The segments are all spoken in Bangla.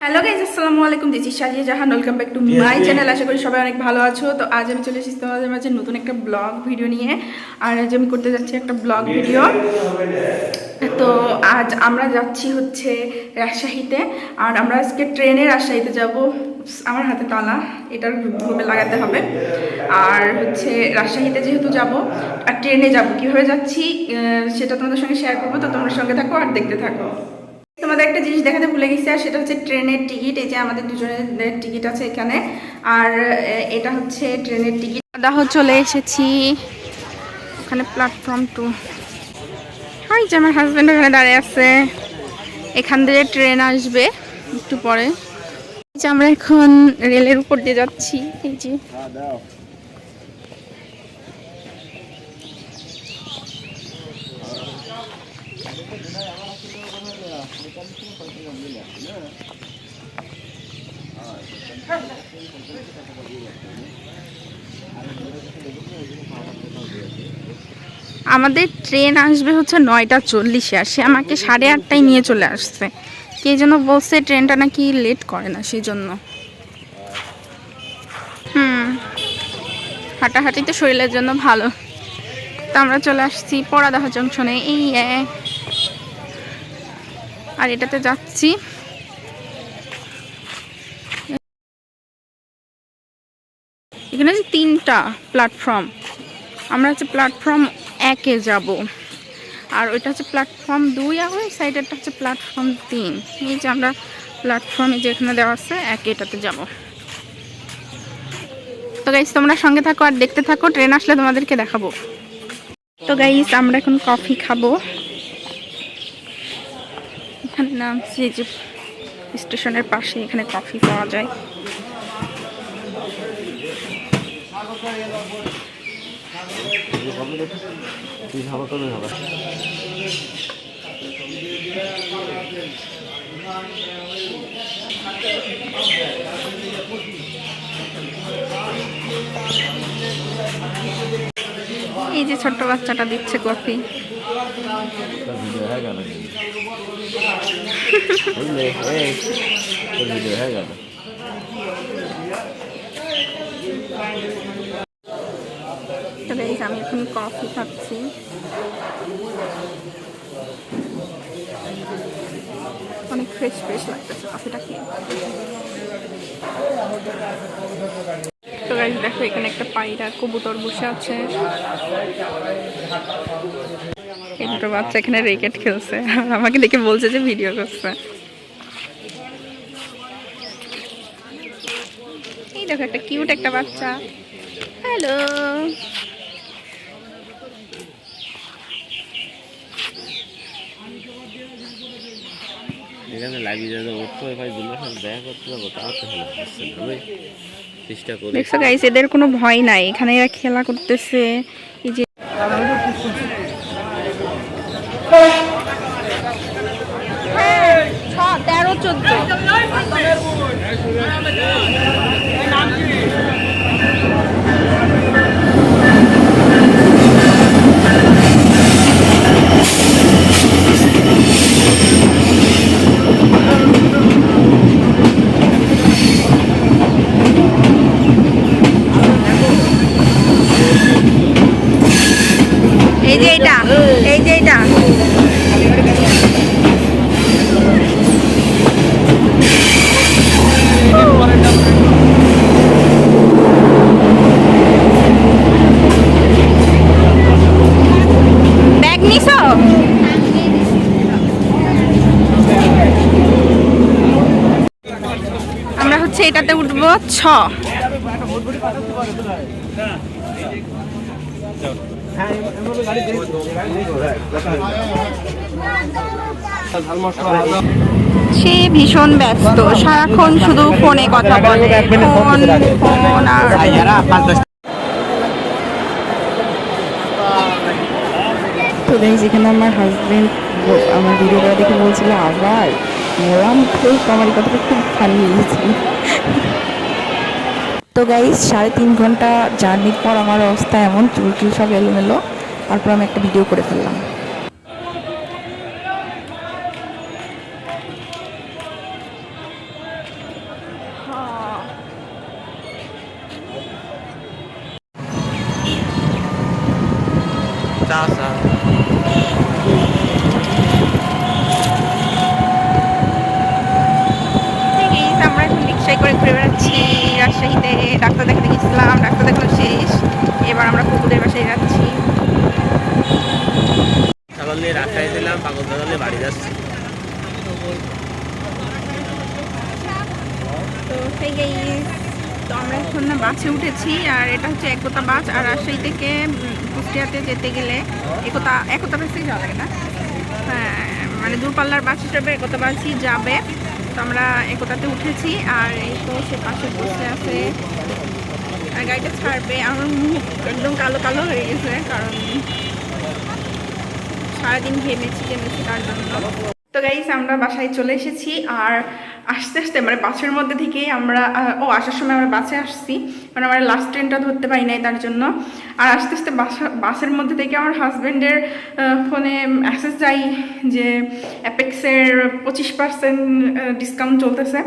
হ্যালো গাইস, আসসালামু আলাইকুম। This is Shazia Jahan. Welcome back to my channel. আশা করি সবাই অনেক ভালো আছো। তো আজ আমি চলে এসেছি তোমাদের মাঝে নতুন একটা ব্লগ ভিডিও নিয়ে। আর আজ আমি করতে যাচ্ছি একটা ব্লগ ভিডিও। তো আজ আমরা যাচ্ছি হচ্ছে রাজশাহীতে। আর আমরা আজকে ট্রেনে রাজশাহীতে যাব। আমার হাতে তালা, এটার রুমে লাগাতে হবে। আর হচ্ছে রাজশাহীতে যেহেতু যাব আর ট্রেনে যাব, কীভাবে যাচ্ছি সেটা তোমাদের সঙ্গে শেয়ার করবো। তো তোমার সঙ্গে থাকো আর দেখতে থাকো। তোমাদের একটা জিনিস দেখাতে ভুলে গেছি, আর সেটা হচ্ছে ট্রেনের টিকিট। এই যে আমাদের দুজনের টিকিট আছে এখানে। আর এটা হচ্ছে ট্রেনের টিকিট। দাহ চলে এসেছি ওখানে, প্ল্যাটফর্ম 2। হয় যে আমার হাজব্যান্ড ওখানে দাঁড়িয়ে আছে। এখান থেকে ট্রেন আসবে একটু পরে। যে আমরা এখন রেলের উপর দিয়ে যাচ্ছি। এই যে আমাদের ট্রেন আসবে হচ্ছে 9:40-এ। আর সে আমাকে 8:30টায় নিয়ে চলে আসছে। কে যেন বলছে ট্রেনটা নাকি লেট করে না, সেই জন্য। হাঁটাহাঁটি তো শরীরের জন্য ভালো। তো আমরা চলে আসছি পরাদাহ জংশনে। এই আর এটাতে যাচ্ছি। এখানে যে 3টা প্ল্যাটফর্ম, আমরা হচ্ছে প্ল্যাটফর্ম 1-এ যাব। আর ওইটা হচ্ছে প্ল্যাটফর্ম 2, আর ওই সাইডেরটা হচ্ছে প্ল্যাটফর্ম 3। এই যে আমরা প্ল্যাটফর্মে যেখানে দেওয়া আছে 1, এটাতে যাব। তো গাইস তোমরা সঙ্গে থাকো আর দেখতে থাকো, ট্রেন আসলে তোমাদেরকে দেখাবো। তো গাইস আমরা এখন কফি খাবো। এখানে নামছি, যে স্টেশনের পাশে এখানে কফি পাওয়া যায়। এই যে ছোট্ট বাচ্চাটা দিচ্ছে কফি। আমি এখন কফি খাচ্ছি। অনেক ফ্রেশ ফ্রেশ লাগতেছে কফিটা খেয়ে। তো গাইস দেখো, এখানে একটা পায়রা কবুতর বসে আছে। এই দুটো বাচ্চা এখানে রেকেট খেলছে, আমাকে দেখে বলছে যে ভিডিও করছে। এই দেখো একটা কিউট একটা বাচ্চা। হ্যালো। এখানে লাগিয়ে যাবে ওঠো, ভাই দুলার সাথে দেখা করতে যাবো, তাও তো হেল্প করছে না ভাই। চেষ্টা করি। দেখছো গাইস, এদের কোনো ভয় নাই, এখানে এরা খেলা করতেছে। এই যে হ্যাঁ 6, 13, 14। এই যে এটা, এই যে এটা ব্যাগ নিছো? আমরা হচ্ছে এটাতে উঠবো 6। সে ভীষণ ব্যস্ত, সারাক্ষণ শুধু ফোনে কথা বলে, ফোন ফোন। আর তো গাইস এখানে আমার হাজবেন্ড আমার ভিডিও করা দেখে বলছিল আবার মোরাম খুব, আমার কথাটা খুব ফানি লেগেছে। তো গাইস 3.5 ঘন্টা জার্নির পর আমার অবস্থা এমন, চুল টুল সব এলোমেলো। তারপর আমি একটা ভিডিও করে ফেললাম। ঘুরে বেড়াচ্ছি রাজশাহীতে। ডাক্তার দেখাতে গেছিলাম, ডাক্তার দেখানো শেষ, এবার আমরা কুকুরের বাসায় যাচ্ছি। ছাগল নিয়ে রাজশাহী দিলাম, পাগল ছাগল নিয়ে বাড়ি যাচ্ছি। তো সেই তো আমরা এখন বাসে উঠেছি, আর এটা হচ্ছে একতা বাস। আর রাজশাহী থেকে কুষ্টিয়াতে যেতে গেলে একতা বাসেই যাওয়া লাগে না, হ্যাঁ, মানে দূরপাল্লার বাস হিসেবে একতা বাসই যাবে। তো আমরা একতাতে উঠেছি, আর এই তো সে পাশে বসে আছে, আর গাড়িটা ছাড়বে। আমার মুখ একদম কালো কালো হয়ে গেছে, কারণ সারাদিন ঘেমেছি তার জন্য। তো গাইস আমরা বাসায় চলে এসেছি, আর আস্তে আস্তে মানে বাসের মধ্যে থেকেই আমরা আসার সময় আমরা বাসে আসছি, কারণ আমরা লাস্ট ট্রেনটা ধরতে পারি নাই তার জন্য। আর আস্তে আস্তে বাসের মধ্যে থেকে আমার হাজব্যান্ডের ফোনে মেসেজ যাই যে অ্যাপেক্সের 25% ডিসকাউন্ট চলতেছে।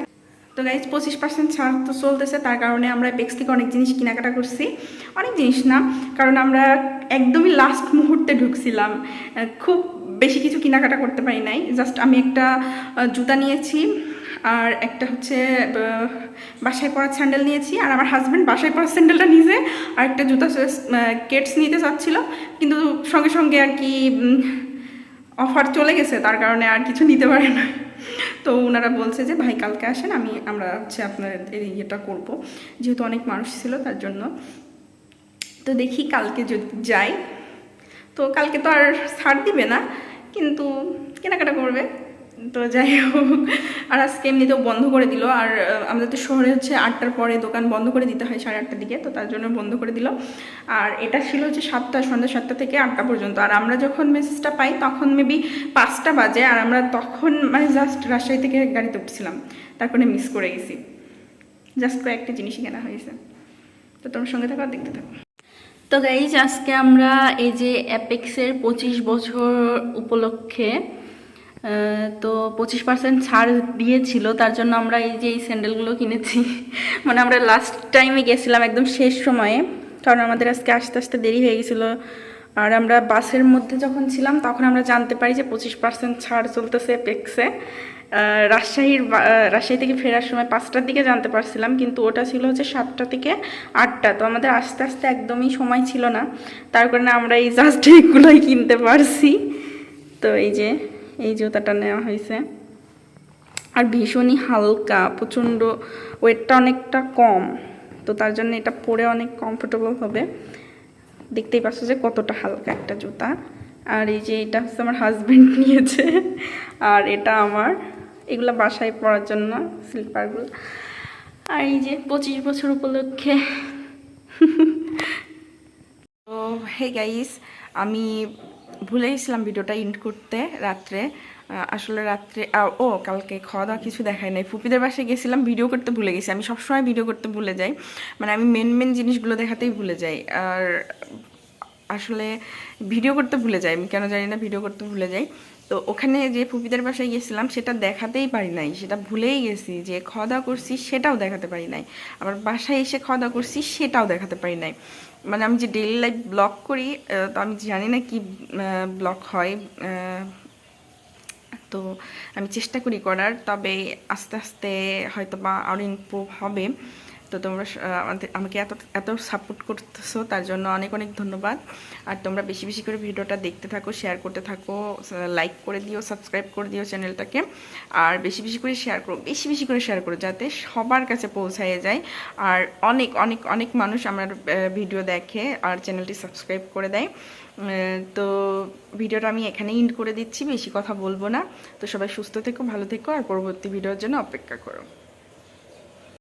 তো গাইজ 25% ছাড় তো চলতেছে, তার কারণে আমরা অ্যাপেক্স থেকে অনেক জিনিস কেনাকাটা করছি। অনেক জিনিস না, কারণ আমরা একদমই লাস্ট মুহূর্তে ঢুকছিলাম, খুব বেশি কিছু কেনাকাটা করতে পারি নাই। জাস্ট আমি একটা জুতা নিয়েছি, আর একটা হচ্ছে বাসায় পরার স্যান্ডেল নিয়েছি, আর আমার হাজব্যান্ড বাসায় পরার স্যান্ডেলটা নিজে আর একটা জুতা কেটস নিতে চাচ্ছিল, কিন্তু সঙ্গে সঙ্গে আর কি অফার চলে গেছে, তার কারণে আর কিছু নিতে পারে না। তো ওনারা বলছে যে ভাই কালকে আসেন, আমরা হচ্ছে আপনার ইয়েটা করবো, যেহেতু অনেক মানুষ ছিল তার জন্য। তো দেখি কালকে যদি যাই, তো কালকে তো আর ছাড় দিবে না, কিন্তু কেনাকাটা করবে। তো যাই হোক, আর আজকে এমনিতেও বন্ধ করে দিল। আর আমাদের তো শহরে হচ্ছে 8টার পরে দোকান বন্ধ করে দিতে হয়, 8:30 দিকে, তো তার জন্য বন্ধ করে দিল। আর এটা ছিল হচ্ছে সন্ধ্যা 7টা থেকে 8টা পর্যন্ত। আর আমরা যখন মেসেজটা পাই তখন মেবি 5টা বাজে, আর আমরা তখন মানে জাস্ট রাজশাহী থেকে গাড়িতে উঠছিলাম, তারপরে মিস করে গেছি। জাস্ট কয়েকটা জিনিসই কেনা হয়েছে। তো তোমার সঙ্গে থাকো, দেখতে থাকো। তো গাইজ আজকে আমরা এই যে অ্যাপেক্সের 25 বছর উপলক্ষে তো 25% ছাড় দিয়েছিল, তার জন্য আমরা এই যে এই স্যান্ডেলগুলো কিনেছি। মানে আমরা লাস্ট টাইমে গেছিলাম একদম শেষ সময়ে, কারণ আমাদের আজকে আস্তে আস্তে দেরি হয়ে গেছিলো। আর আমরা বাসের মধ্যে যখন ছিলাম তখন আমরা জানতে পারি যে 25% ছাড় চলতেছে অ্যাপেক্সে। রাজশাহী থেকে ফেরার সময় 5টার দিকে জানতে পারছিলাম, কিন্তু ওটা ছিল হচ্ছে 7টা থেকে 8টা। তো আমাদের আস্তে আস্তে একদমই সময় ছিল না, তার কারণে আমরা এই জাস্ট এইগুলোই কিনতে পারছি। তো এই জুতাটা নেওয়া হয়েছে, আর ভীষণই হালকা, প্রচণ্ড ওয়েটটা অনেকটা কম, তো তার জন্য এটা পরে অনেক কমফোর্টেবল হবে। দেখতেই পাচ্ছ যে কতটা হালকা একটা জুতা। আর এই যে এটা হচ্ছে আমার হাজব্যান্ড নিয়েছে, আর এটা আমার, এগুলো বাসায় পরার জন্য স্লিপারগুলো। আর এই যে 25 বছর উপলক্ষে। তো হে গাইস, আমি ভুলে গেছিলাম ভিডিওটা এন্ড করতে রাত্রে। আসলে রাত্রে কালকে খাওয়া দাওয়া কিছু দেখায় নাই, ফুপিদের বাসায় গেছিলাম, ভিডিও করতে ভুলে গেছি। আমি সবসময় ভিডিও করতে ভুলে যাই, মানে আমি মেন জিনিসগুলো দেখাতেই ভুলে যাই। আর আসলে ভিডিও করতে ভুলে যাই, আমি কেন জানি না ভিডিও করতে ভুলে যাই। তো ওখানে যে ফুপিদের বাসায় গেছিলাম সেটা দেখাতেই পারি নাই, সেটা ভুলেই গেছি। যে খাওয়া দাওয়া করছি সেটাও দেখাতে পারি নাই, আবার বাসায় এসে খাওয়া দাওয়া করছি সেটাও দেখাতে পারি নাই। মানে আমি যে ডেইলি লাইফ ব্লগ করি, তো আমি জানি না কি ব্লগ হয়। তো আমি চেষ্টা করি করার, তবে আস্তে আস্তে হয়তো বা আরও ইমপ্রুভ হবে। তো তোমরা আমাকে এত সাপোর্ট করতেছো, তার জন্য অনেক ধন্যবাদ। আর তোমরা বেশি বেশি করে ভিডিওটা দেখতে থাকো, শেয়ার করতে থাকো, লাইক করে দিও, সাবস্ক্রাইব করে দিও চ্যানেলটাকে। আর বেশি বেশি করে শেয়ার করো, যাতে সবার কাছে পৌঁছায় যায়। আর অনেক মানুষ আমার ভিডিও দেখে আর চ্যানেলটি সাবস্ক্রাইব করে দেয়। তো ভিডিওটা আমি এখানেই এন্ড করে দিচ্ছি, বেশি কথা বলবো না। তো সবাই সুস্থ থেকো, ভালো থেকো, আর পরবর্তী ভিডিওর জন্য অপেক্ষা করো।